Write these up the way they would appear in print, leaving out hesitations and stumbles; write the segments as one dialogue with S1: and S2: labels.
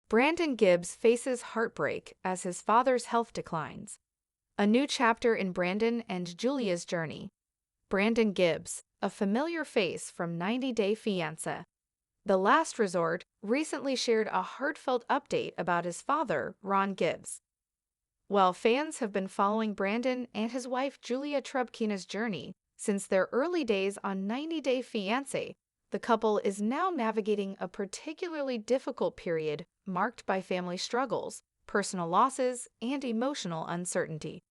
S1: Brandon Gibbs faces heartbreak as his father's health declines. A new chapter in Brandon and Julia's journey. Brandon Gibbs, a familiar face from 90 Day Fiancé, The Last Resort, recently shared a heartfelt update about his father, Ron Gibbs. While fans have been following Brandon and his wife Julia Trubkina's journey since their early days on 90 Day Fiancé, the couple is now navigating a particularly difficult period marked by family struggles, personal losses, and emotional uncertainty.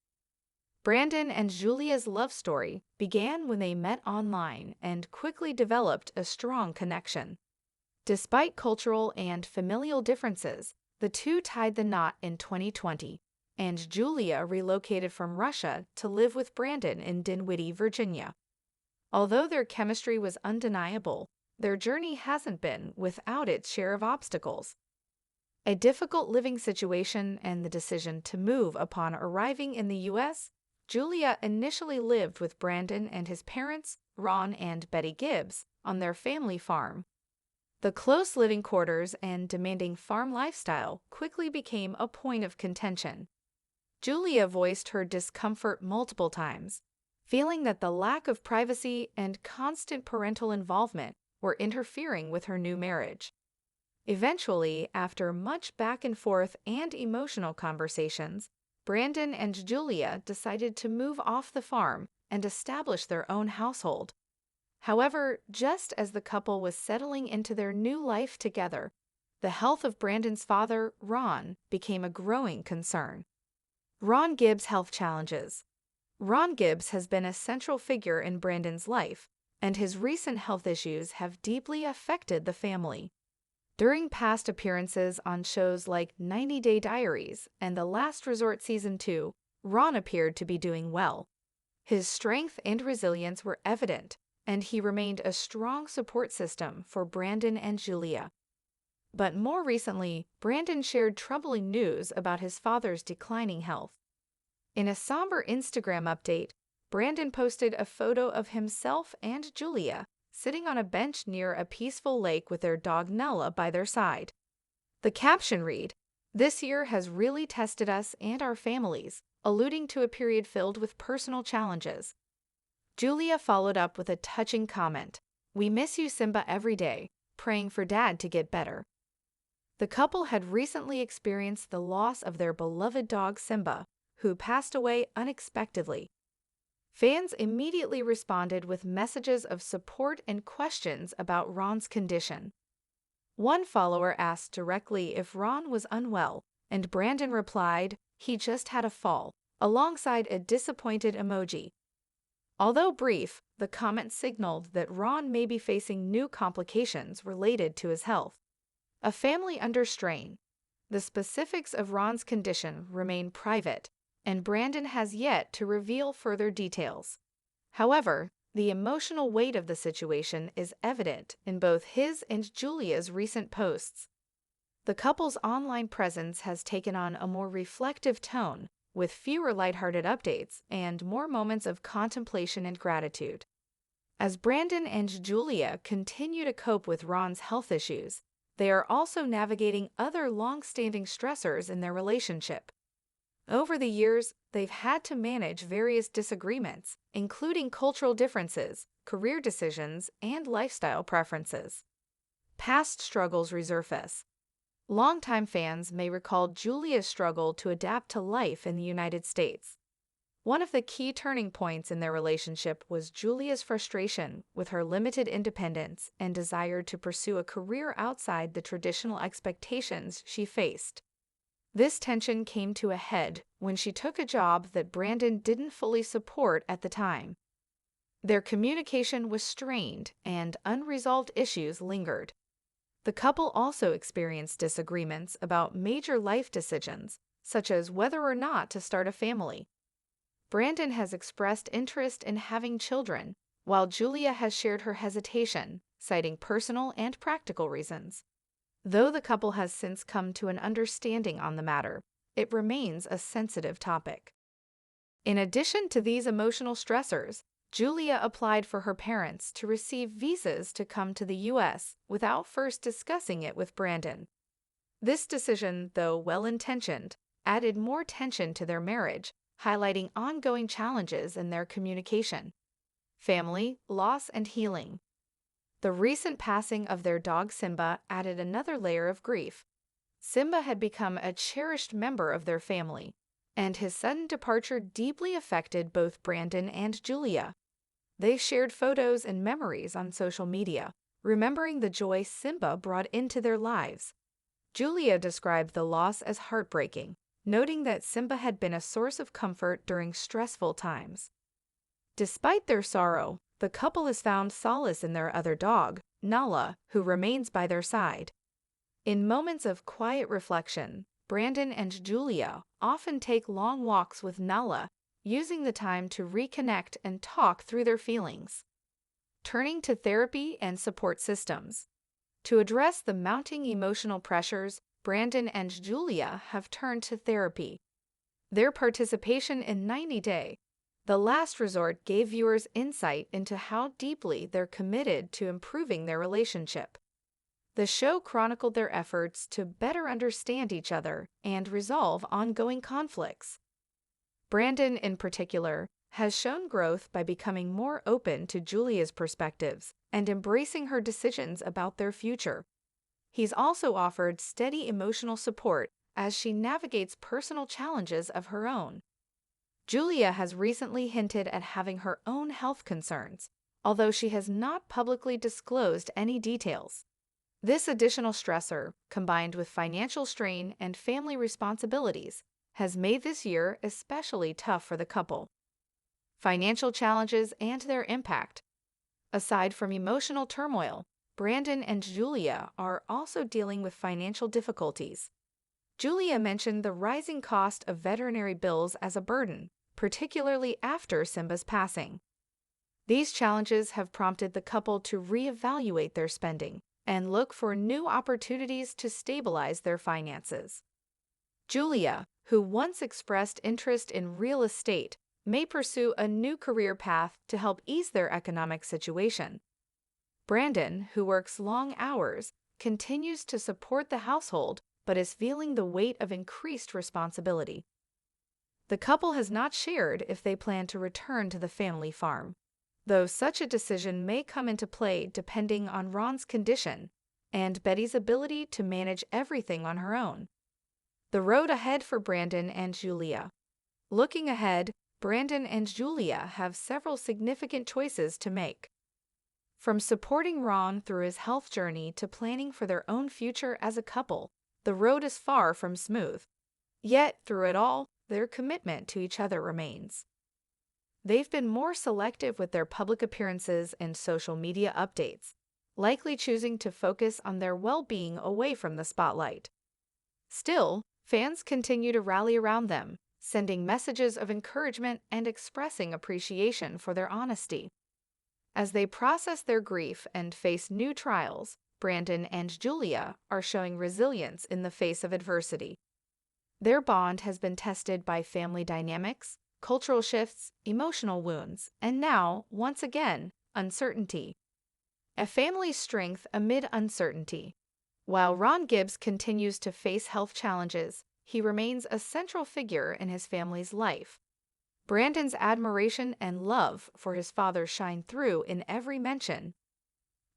S1: Brandon and Julia's love story began when they met online and quickly developed a strong connection. Despite cultural and familial differences, the two tied the knot in 2020, and Julia relocated from Russia to live with Brandon in Dinwiddie, Virginia. Although their chemistry was undeniable, their journey hasn't been without its share of obstacles. A difficult living situation and the decision to move upon arriving in the U.S., Julia initially lived with Brandon and his parents, Ron and Betty Gibbs, on their family farm. The close living quarters and demanding farm lifestyle quickly became a point of contention. Julia voiced her discomfort multiple times, feeling that the lack of privacy and constant parental involvement were interfering with her new marriage. Eventually, after much back and forth and emotional conversations, Brandon and Julia decided to move off the farm and establish their own household. However, just as the couple was settling into their new life together, the health of Brandon's father, Ron, became a growing concern. Ron Gibbs' health challenges. Ron Gibbs has been a central figure in Brandon's life, and his recent health issues have deeply affected the family. During past appearances on shows like 90 Day Diaries and The Last Resort Season 2, Ron appeared to be doing well. His strength and resilience were evident, and he remained a strong support system for Brandon and Julia. But more recently, Brandon shared troubling news about his father's declining health. In a somber Instagram update, Brandon posted a photo of himself and Julia sitting on a bench near a peaceful lake with their dog Nella by their side. The caption read, "This year has really tested us and our families," alluding to a period filled with personal challenges. Julia followed up with a touching comment, "We miss you, Simba, every day, praying for Dad to get better." The couple had recently experienced the loss of their beloved dog Simba, who passed away unexpectedly. Fans immediately responded with messages of support and questions about Ron's condition. One follower asked directly if Ron was unwell, and Brandon replied, "He just had a fall," alongside a disappointed emoji. Although brief, the comment signaled that Ron may be facing new complications related to his health. A family under strain. The specifics of Ron's condition remain private, and Brandon has yet to reveal further details. However, the emotional weight of the situation is evident in both his and Julia's recent posts. The couple's online presence has taken on a more reflective tone, with fewer lighthearted updates and more moments of contemplation and gratitude. As Brandon and Julia continue to cope with Ron's health issues, they are also navigating other long-standing stressors in their relationship. Over the years, they've had to manage various disagreements, including cultural differences, career decisions, and lifestyle preferences. Past struggles resurface. Longtime fans may recall Julia's struggle to adapt to life in the United States. One of the key turning points in their relationship was Julia's frustration with her limited independence and desire to pursue a career outside the traditional expectations she faced. This tension came to a head when she took a job that Brandon didn't fully support at the time. Their communication was strained and unresolved issues lingered. The couple also experienced disagreements about major life decisions, such as whether or not to start a family. Brandon has expressed interest in having children, while Julia has shared her hesitation, citing personal and practical reasons. Though the couple has since come to an understanding on the matter, it remains a sensitive topic. In addition to these emotional stressors, Julia applied for her parents to receive visas to come to the U.S. without first discussing it with Brandon. This decision, though well-intentioned, added more tension to their marriage, highlighting ongoing challenges in their communication. Family, loss, and healing. The recent passing of their dog Simba added another layer of grief. Simba had become a cherished member of their family, and his sudden departure deeply affected both Brandon and Julia. They shared photos and memories on social media, remembering the joy Simba brought into their lives. Julia described the loss as heartbreaking, noting that Simba had been a source of comfort during stressful times. Despite their sorrow, the couple has found solace in their other dog, Nala, who remains by their side. In moments of quiet reflection, Brandon and Julia often take long walks with Nala, using the time to reconnect and talk through their feelings. Turning to therapy and support systems. To address the mounting emotional pressures, Brandon and Julia have turned to therapy. Their participation in 90 Day, The Last Resort, gave viewers insight into how deeply they're committed to improving their relationship. The show chronicled their efforts to better understand each other and resolve ongoing conflicts. Brandon, in particular, has shown growth by becoming more open to Julia's perspectives and embracing her decisions about their future. He's also offered steady emotional support as she navigates personal challenges of her own. Julia has recently hinted at having her own health concerns, although she has not publicly disclosed any details. This additional stressor, combined with financial strain and family responsibilities, has made this year especially tough for the couple. Financial challenges and their impact. Aside from emotional turmoil, Brandon and Julia are also dealing with financial difficulties. Julia mentioned the rising cost of veterinary bills as a burden, particularly after Simba's passing. These challenges have prompted the couple to reevaluate their spending and look for new opportunities to stabilize their finances. Julia, who once expressed interest in real estate, may pursue a new career path to help ease their economic situation. Brandon, who works long hours, continues to support the household but is feeling the weight of increased responsibility. The couple has not shared if they plan to return to the family farm, though such a decision may come into play depending on Ron's condition and Betty's ability to manage everything on her own. The road ahead for Brandon and Julia. Looking ahead, Brandon and Julia have several significant choices to make. From supporting Ron through his health journey to planning for their own future as a couple, the road is far from smooth. Yet, through it all, their commitment to each other remains. They've been more selective with their public appearances and social media updates, likely choosing to focus on their well-being away from the spotlight. Still, fans continue to rally around them, sending messages of encouragement and expressing appreciation for their honesty. As they process their grief and face new trials, Brandon and Julia are showing resilience in the face of adversity. Their bond has been tested by family dynamics, cultural shifts, emotional wounds, and now, once again, uncertainty. A family's strength amid uncertainty. While Ron Gibbs continues to face health challenges, he remains a central figure in his family's life. Brandon's admiration and love for his father shine through in every mention.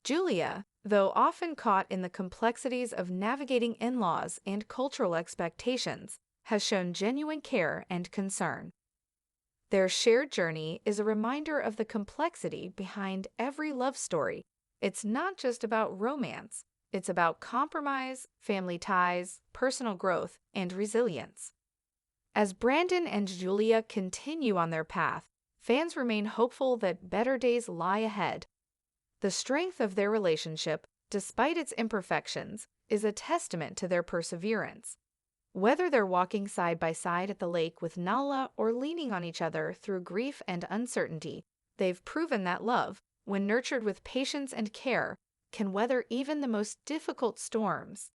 S1: Julia, though often caught in the complexities of navigating in-laws and cultural expectations, has shown genuine care and concern. Their shared journey is a reminder of the complexity behind every love story. It's not just about romance, it's about compromise, family ties, personal growth, and resilience. As Brandon and Julia continue on their path, fans remain hopeful that better days lie ahead. The strength of their relationship, despite its imperfections, is a testament to their perseverance. Whether they're walking side by side at the lake with Nala or leaning on each other through grief and uncertainty, they've proven that love, when nurtured with patience and care, can weather even the most difficult storms.